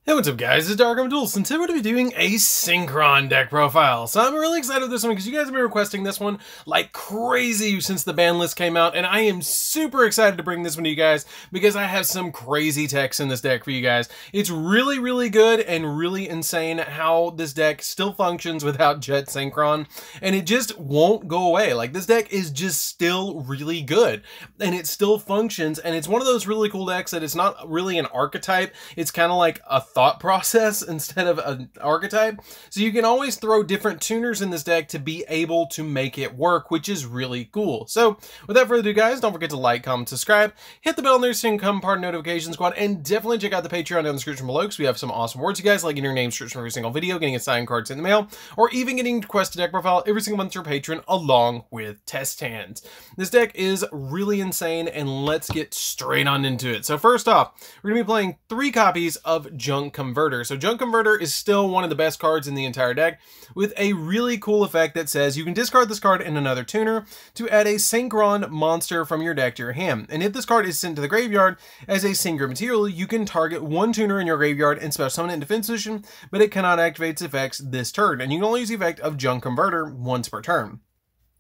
Hey, what's up guys, it's DarkArmedDuelist, and today we're going to be doing a Synchron deck profile. So I'm really excited with this one because you guys have been requesting this one like crazy since the ban list came out, and I am super excited to bring this one to you guys because I have some crazy techs in this deck for you guys. It's really, really good and really insane how this deck still functions without Jet Synchron, and it just won't go away. Like, this deck is just still really good, and it still functions, and it's one of those really cool decks that it's not really an archetype, it's kind of like a thought process instead of an archetype. So you can always throw different tuners in this deck to be able to make it work, which is really cool. So without further ado guys, don't forget to like, comment, subscribe, hit the bell on there so you can become part of the notification squad, and definitely check out the Patreon down in the description below because we have some awesome rewards you guys, like getting your name searched for every single video, getting a signed cards in the mail, or even getting requested deck profile every single month through Patreon along with test hands. This deck is really insane, and let's get straight on into it. So first off, we're going to be playing 3 copies of Junk Converter. So Junk Converter is still one of the best cards in the entire deck, with a really cool effect that says you can discard this card in another tuner to add a Synchron monster from your deck to your hand. And if this card is sent to the graveyard as a Synchron material, you can target one tuner in your graveyard and special summon it in defense position, but it cannot activate its effects this turn, and you can only use the effect of Junk Converter once per turn.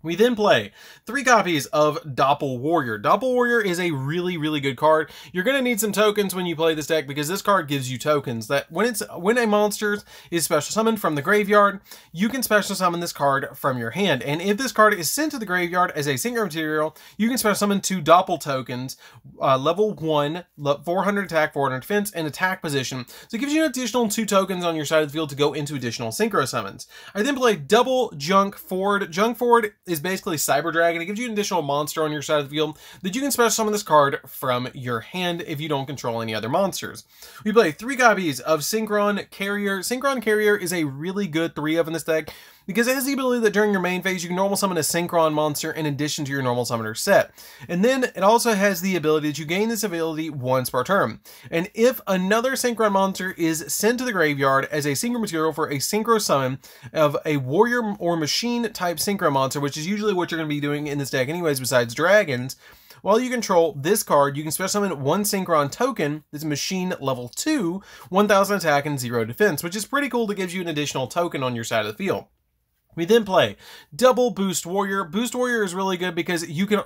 We then play 3 copies of Doppel Warrior. Doppel Warrior is a really, really good card. You're going to need some tokens when you play this deck because this card gives you tokens that when a monster is special summoned from the graveyard, you can special summon this card from your hand. And if this card is sent to the graveyard as a Synchron material, you can special summon 2 Doppel tokens, level 1, 400 attack, 400 defense, and attack position. So it gives you an additional 2 tokens on your side of the field to go into additional Synchro summons. I then play double Junk Forward. Junk Forward is basically Cyber Dragon. It gives you an additional monster on your side of the field that you can special summon this card from your hand if you don't control any other monsters. We play 3 copies of Synchron Carrier. Synchron Carrier is a really good 3-of in this deck because it has the ability that during your main phase you can normal summon a Synchron monster in addition to your normal summoner set. And then it also has the ability that you gain this ability once per turn. And if another Synchron monster is sent to the graveyard as a Synchron material for a Synchro summon of a warrior or machine type Synchron monster, which is usually what you're going to be doing in this deck anyways besides dragons, while you control this card, you can special summon 1 Synchron token that's machine level 2, 1000 attack and 0 defense, which is pretty cool to give you an additional token on your side of the field. We then play double Boost Warrior. Boost Warrior is really good because you can,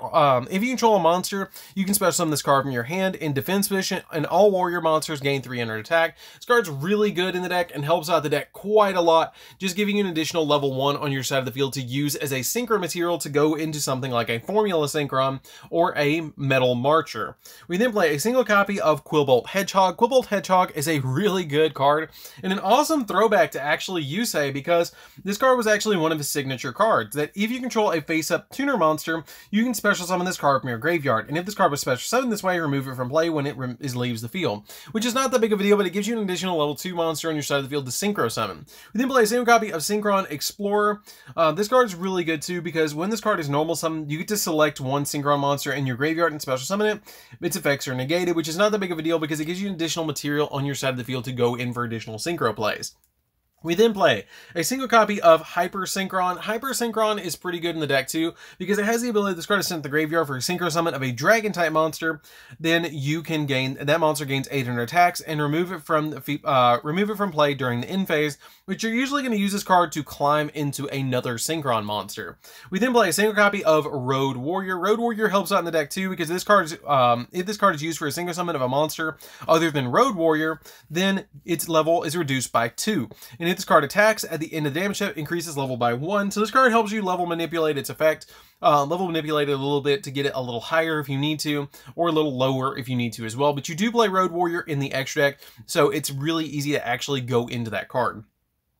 if you control a monster, you can special summon this card from your hand in defense position, and all warrior monsters gain 300 attack. This card's really good in the deck and helps out the deck quite a lot, just giving you an additional level 1 on your side of the field to use as a Synchron material to go into something like a Formula Synchron or a Metal Marcher. We then play a single copy of Quillbolt Hedgehog. Quillbolt Hedgehog is a really good card and an awesome throwback to actually Yugioh because this card was actually one of his signature cards, that if you control a face-up tuner monster, you can special summon this card from your graveyard, and if this card was special summoned this way, remove it from play when it leaves the field, which is not that big of a deal, but it gives you an additional level 2 monster on your side of the field to Synchro summon. We then play a single copy of Synchron Explorer. This card is really good too because when this card is normal summoned, you get to select 1 Synchron monster in your graveyard and special summon it. Its effects are negated, which is not that big of a deal because it gives you an additional material on your side of the field to go in for additional Synchro plays. We then play a single copy of Hyper Synchron. Hyper Synchron is pretty good in the deck too, because it has the ability this card is sent to the graveyard for a Synchro summon of a dragon type monster. Then you can gain, that monster gains 800 attacks and remove it from play during the end phase, which you're usually going to use this card to climb into another Synchron monster. We then play a single copy of Road Warrior. Road Warrior helps out in the deck too, because this card is, if this card is used for a Synchro summon of a monster other than Road Warrior, then its level is reduced by 2. And if this card attacks at the end of the damage step, increases level by 1. So this card helps you level manipulate its effect, level manipulate it a little bit to get it a little higher if you need to, or a little lower if you need to as well. But you do play Road Warrior in the extra deck, so it's really easy to actually go into that card.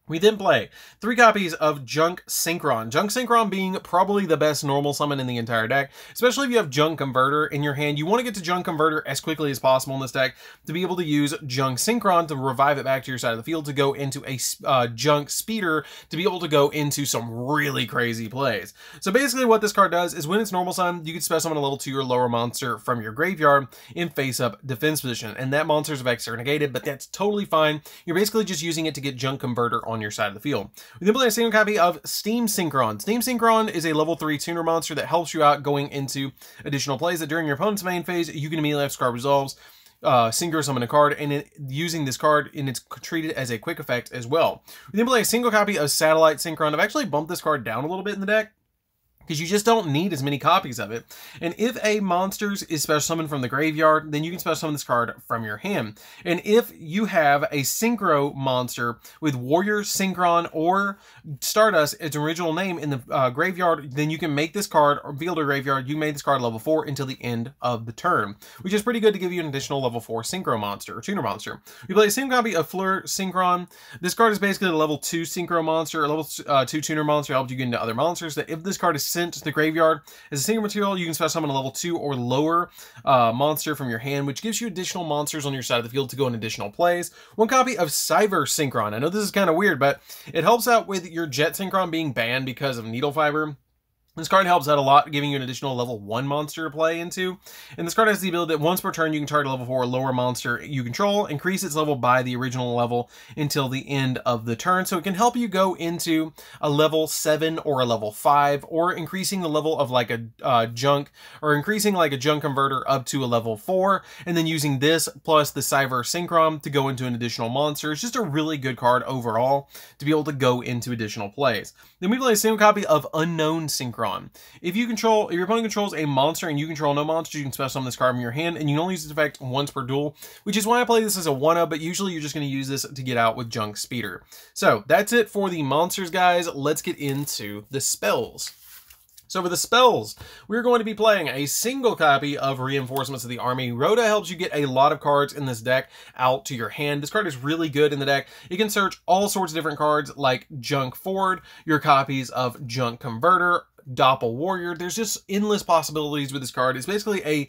We then play 3 copies of Junk Synchron. Junk Synchron being probably the best normal summon in the entire deck, especially if you have Junk Converter in your hand. You want to get to Junk Converter as quickly as possible in this deck to be able to use Junk Synchron to revive it back to your side of the field to go into a Junk Speeder to be able to go into some really crazy plays. So basically what this card does is when it's normal summon, you can special summon a level 2 or lower monster from your graveyard in face-up defense position, and that monster's effects are negated, but that's totally fine. You're basically just using it to get Junk Converter on your side of the field. We then play a single copy of Steam Synchron. Steam Synchron is a level 3 tuner monster that helps you out going into additional plays that during your opponent's main phase, you can immediately have this card resolves. synchro summon a card, and using this card, and it's treated as a quick effect as well. We then play a single copy of Satellite Synchron. I've actually bumped this card down a little bit in the deck, because you just don't need as many copies of it. And if a monster is special summoned from the graveyard, then you can special summon this card from your hand. And if you have a Synchro monster with Warrior, Synchron, or Stardust, its original name, in the graveyard, then you can make this card, or field or graveyard, you made this card level 4 until the end of the turn, which is pretty good to give you an additional level 4 Synchro monster, or tuner monster. We play a single copy of Fleur Synchron. This card is basically a level 2 Synchro monster, a level 2 tuner monster, helps you get into other monsters. That if this card is sent to the graveyard as a single material, you can special summon a level 2 or lower monster from your hand, which gives you additional monsters on your side of the field to go in additional plays. One copy of Cyber Synchron. I know this is kind of weird, but it helps out with your Jet Synchron being banned because of Needle Fiber. This card helps out a lot, giving you an additional level 1 monster to play into. And this card has the ability that once per turn, you can target a level 4 or lower monster you control, increase its level by the original level until the end of the turn. So it can help you go into a level 7 or a level 5, or increasing the level of like a junk, or increasing like a junk converter up to a level 4, and then using this plus the Cyber Synchron to go into an additional monster. It's just a really good card overall to be able to go into additional plays. Then we play a single copy of Unknown Synchron. If your opponent controls a monster and you control no monsters, you can special summon this card from your hand, and you can only use this effect once per duel, which is why I play this as a 1-up, but usually you're just going to use this to get out with Junk Speeder. So that's it for the monsters, guys. Let's get into the spells. So for the spells, we're going to be playing a single copy of Reinforcements of the Army. Rhoda helps you get a lot of cards in this deck out to your hand. This card is really good in the deck. You can search all sorts of different cards like Junk Forward, your copies of Junk Converter, Doppel Warrior. There's just endless possibilities with this card. It's basically a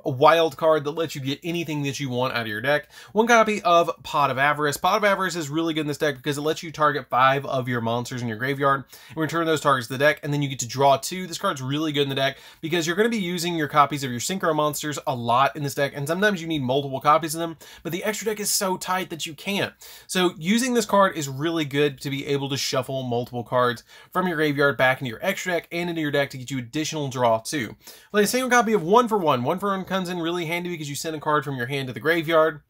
wild card that lets you get anything that you want out of your deck. One copy of Pot of Avarice. Pot of Avarice is really good in this deck because it lets you target 5 of your monsters in your graveyard and return those targets to the deck, and then you get to draw 2. This card's really good in the deck because you're going to be using your copies of your Synchro monsters a lot in this deck, and sometimes you need multiple copies of them, but the extra deck is so tight that you can't. So using this card is really good to be able to shuffle multiple cards from your graveyard back into your extra deck and into your deck to get you additional draw 2. Play a single copy of One for One. One for One comes in really handy because you send a card from your hand to the graveyard,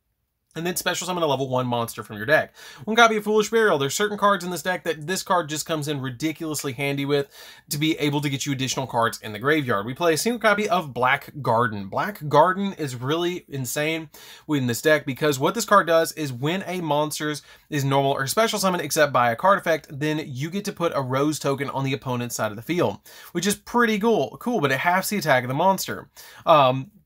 and then special summon a level 1 monster from your deck. One copy of Foolish Burial. There's certain cards in this deck that this card just comes in ridiculously handy with to be able to get you additional cards in the graveyard. We play a single copy of Black Garden. Black Garden is really insane in this deck because what this card does is when a monster is normal or special summon except by a card effect, then you get to put a Rose token on the opponent's side of the field, which is pretty cool, but it halves the attack of the monster.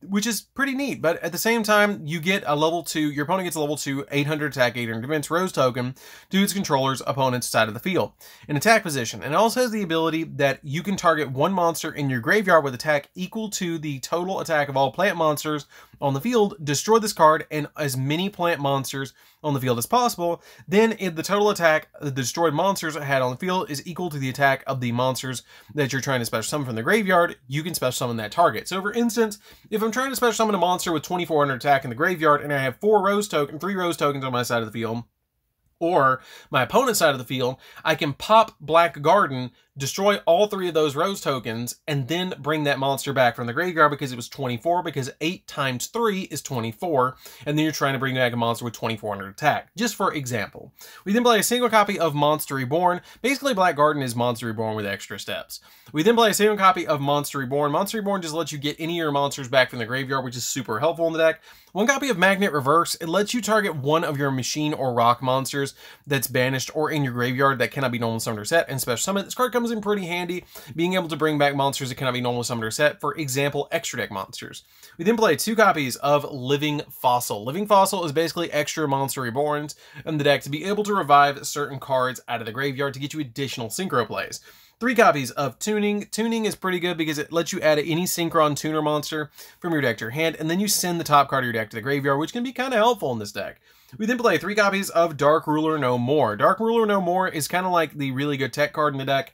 Which is pretty neat, but at the same time, you get a level 2, your opponent gets a level 2, 800 attack, 800 defense Rose token to its controller's opponent's side of the field in attack position. And it also has the ability that you can target one monster in your graveyard with attack equal to the total attack of all plant monsters on the field, destroy this card and as many plant monsters on the field as possible. Then if the total attack the destroyed monsters had on the field is equal to the attack of the monsters that you're trying to special summon from the graveyard, you can special summon that target. So for instance, if I'm trying to special summon a monster with 2400 attack in the graveyard and I have 3 Rose tokens on my side of the field, or my opponent's side of the field, I can pop Black Garden, destroy all 3 of those Rose tokens, and then bring that monster back from the graveyard because it was 24, because 8 times 3 is 24, and then you're trying to bring back a monster with 2400 attack, just for example. We then play a single copy of Monster Reborn. Basically, Black Garden is Monster Reborn with extra steps. We then play a single copy of Monster Reborn. Monster Reborn just lets you get any of your monsters back from the graveyard, which is super helpful in the deck. One copy of Magnet Reverse. It lets you target one of your machine or rock monsters that's banished or in your graveyard that cannot be normal summoned or set and special summon. This card comes in pretty handy, being able to bring back monsters that cannot be normal summoned or set, for example, extra deck monsters. We then play 2 copies of Living Fossil. Living Fossil is basically extra Monster Reborns in the deck to be able to revive certain cards out of the graveyard to get you additional synchro plays. 3 copies of Tuning. Tuning is pretty good because it lets you add any Synchron tuner monster from your deck to your hand, and then you send the top card of your deck to the graveyard, which can be kind of helpful in this deck. We then play 3 copies of Dark Ruler No More. Dark Ruler No More is kind of like the really good tech card in the deck.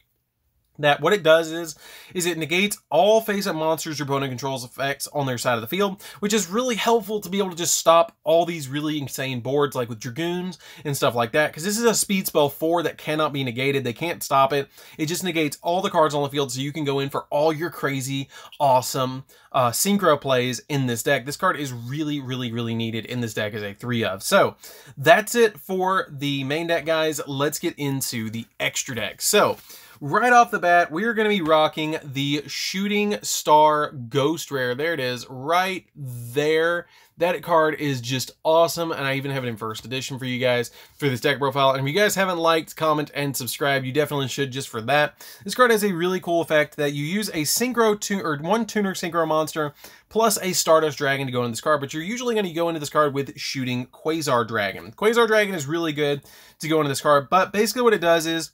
That what it does is it negates all face-up monsters your opponent controls effects on their side of the field, which is really helpful to be able to just stop all these really insane boards like with Dragoons and stuff like that, because this is a speed spell 4 that cannot be negated. They can't stop it. It just negates all the cards on the field, so you can go in for all your crazy, awesome synchro plays in this deck. This card is really, really, really needed in this deck as a 3 of. So that's it for the main deck, guys. Let's get into the extra deck. So right off the bat, we are going to be rocking the Shooting Star Ghost Rare. There it is, right there. That card is just awesome, and I even have it in first edition for you guys for this deck profile. And if you guys haven't liked, comment, and subscribe, you definitely should just for that. This card has a really cool effect that you use a one tuner synchro monster plus a Stardust Dragon to go into this card, but you're usually going to go into this card with Shooting Quasar Dragon. Quasar Dragon is really good to go into this card, but basically what it does is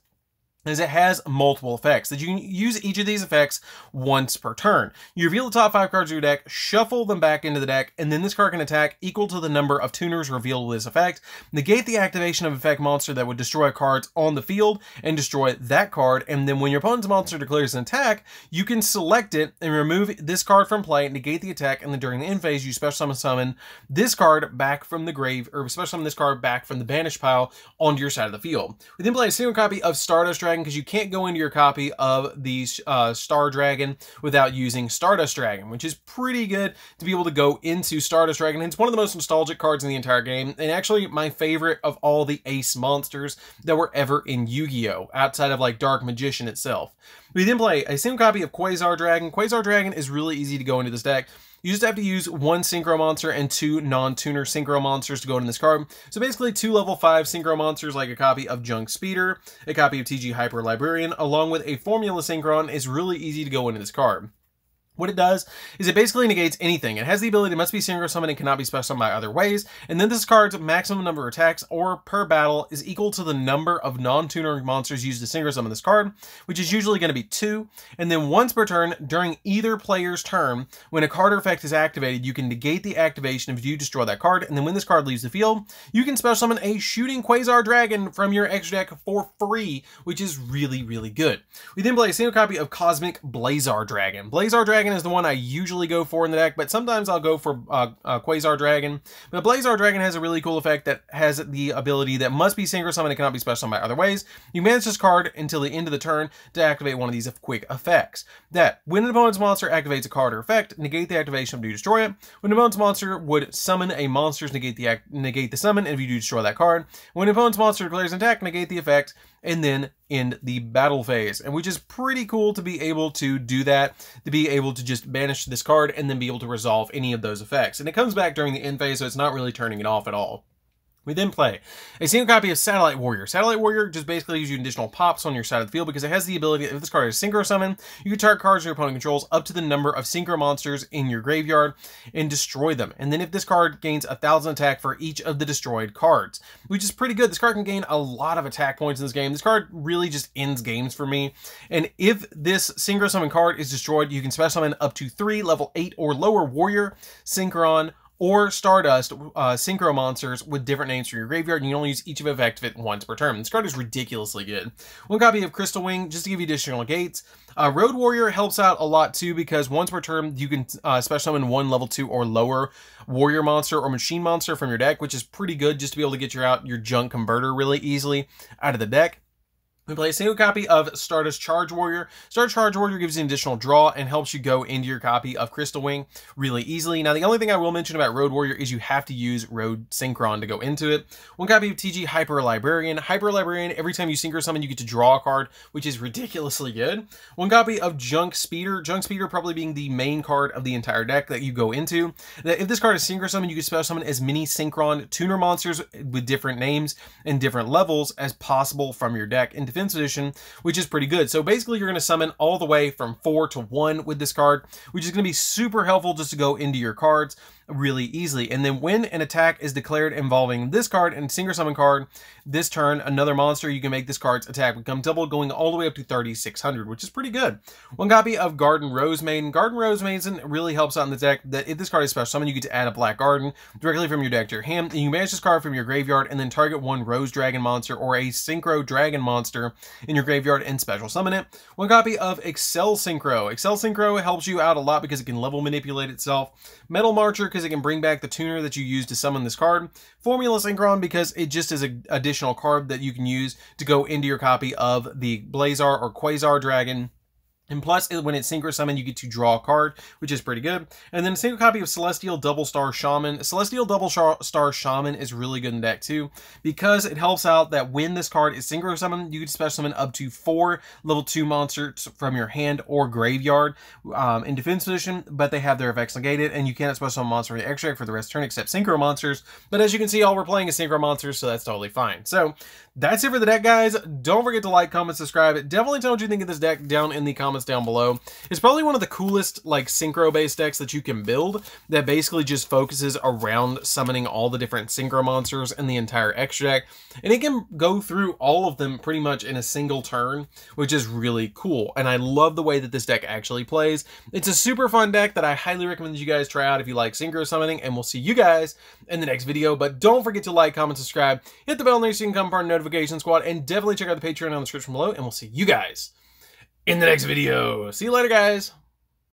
it has multiple effects that you can use each of these effects once per turn. You reveal the top 5 cards of your deck, shuffle them back into the deck, and then this card can attack equal to the number of tuners revealed with this effect. Negate the activation of effect monster that would destroy cards on the field and destroy that card, and then when your opponent's monster declares an attack, you can select it and remove this card from play, negate the attack, and then during the end phase, you special summon this card back from the grave, or special summon this card back from the banished pile onto your side of the field. We then play a single copy of Stardust Dragon, because you can't go into your copy of the Star Dragon without using Stardust Dragon, which is pretty good to be able to go into Stardust Dragon. It's one of the most nostalgic cards in the entire game, and actually my favorite of all the ace monsters that were ever in Yu-Gi-Oh! Outside of like Dark Magician itself. We then play a single copy of Quasar Dragon. Quasar Dragon is really easy to go into this deck. You just have to use 1 Synchro monster and 2 non-tuner Synchro monsters to go in this card. So basically 2 level 5 Synchro monsters like a copy of Junk Speeder, a copy of TG Hyper Librarian, along with a Formula Synchron is really easy to go into this card. What it does is it basically negates anything. It has the ability, it must be synchro summoned and cannot be special summoned by other ways. And then this card's maximum number of attacks or per battle is equal to the number of non-tuner monsters used to synchro summon this card, which is usually going to be 2. And then once per turn, during either player's turn, when a card or effect is activated, you can negate the activation if you destroy that card. And then when this card leaves the field, you can special summon a Shooting Quasar Dragon from your extra deck for free, which is really, really good. We then play a single copy of Cosmic Blazar Dragon. Blazar Dragon is the one I usually go for in the deck, but sometimes I'll go for Quasar Dragon. But Blazar Dragon has a really cool effect that has the ability that must be synchro summoned and cannot be special summoned by other ways. You manage this card until the end of the turn to activate one of these quick effects. That when an opponent's monster activates a card or effect, negate the activation if you destroy it. When an opponent's monster would summon a monster, negate the summon, and if you do destroy that card. When an opponent's monster declares an attack, negate the effect, and then end the battle phase. And which is pretty cool to be able to do that, to be able to just banish this card and then be able to resolve any of those effects. And it comes back during the end phase, so it's not really turning it off at all. We then play a single copy of Satellite Warrior. Satellite Warrior just basically gives you additional pops on your side of the field because it has the ability, if this card is Synchro Summon, you can target cards your opponent controls up to the number of Synchro monsters in your graveyard and destroy them. And then if this card gains 1,000 attack for each of the destroyed cards, which is pretty good. This card can gain a lot of attack points in this game. This card really just ends games for me. And if this Synchro Summon card is destroyed, you can special summon up to 3 level 8 or lower Warrior, Synchron, or Stardust synchro monsters with different names from your graveyard, and you can only use each of it effective once per turn. This card is ridiculously good. One copy of Crystal Wing, just to give you additional gates. Road Warrior helps out a lot too, because once per turn, you can special summon 1 level 2 or lower warrior monster or machine monster from your deck, which is pretty good just to be able to get your junk converter really easily out of the deck. We play a single copy of Stardust Charge Warrior. Stardust Charge Warrior gives you an additional draw and helps you go into your copy of Crystal Wing really easily. Now, the only thing I will mention about Road Warrior is you have to use Road Synchron to go into it. One copy of TG Hyper Librarian. Hyper Librarian, every time you synchro summon, you get to draw a card, which is ridiculously good. One copy of Junk Speeder. Junk Speeder probably being the main card of the entire deck that you go into. That if this card is synchro summon, you can special summon as many Synchron tuner monsters with different names and different levels as possible from your deck in Defense Edition, which is pretty good. So basically, you're going to summon all the way from 4 to 1 with this card, which is going to be super helpful just to go into your cards. really easily. And then when an attack is declared involving this card and Synchro Summon card, this turn, another monster, you can make this card's attack become double, going all the way up to 3,600, which is pretty good. One copy of Garden Rose Maiden. Garden Rose Maiden really helps out in the deck that if this card is special summon, you get to add a black garden directly from your deck to your hand, and you banish this card from your graveyard and then target one Rose Dragon monster or a Synchro Dragon monster in your graveyard and special summon it. One copy of Excel Synchro. Excel Synchro helps you out a lot because it can level manipulate itself. Metal Marcher because it can bring back the tuner that you used to summon this card. Formula Synchron because it just is an additional card that you can use to go into your copy of the Blazar or Quasar Dragon. And plus, when it's Synchro Summon, you get to draw a card, which is pretty good. And then a single copy of Celestial Double Star Shaman. Celestial Double Star Shaman is really good in deck too, because it helps out that when this card is Synchro Summon, you can special summon up to 4 level 2 monsters from your hand or graveyard in defense position, but they have their effects negated, and you cannot special summon a monster in the extract for the rest of the turn except Synchro monsters. But as you can see, all we're playing is Synchro monsters, so that's totally fine. So that's it for the deck, guys. Don't forget to like, comment, subscribe. Definitely tell what you think of this deck down in the comments down below. It's probably one of the coolest like synchro based decks that you can build that basically just focuses around summoning all the different synchro monsters in the entire extra deck, and it can go through all of them pretty much in a single turn, which is really cool. And I love the way that this deck actually plays. It's a super fun deck that I highly recommend that you guys try out if you like synchro summoning, and we'll see you guys in the next video. But don't forget to like, comment, subscribe, hit the bell next so you can become part of the notification squad, and definitely check out the Patreon on the description below, and we'll see you guys in the next video. See you later, guys.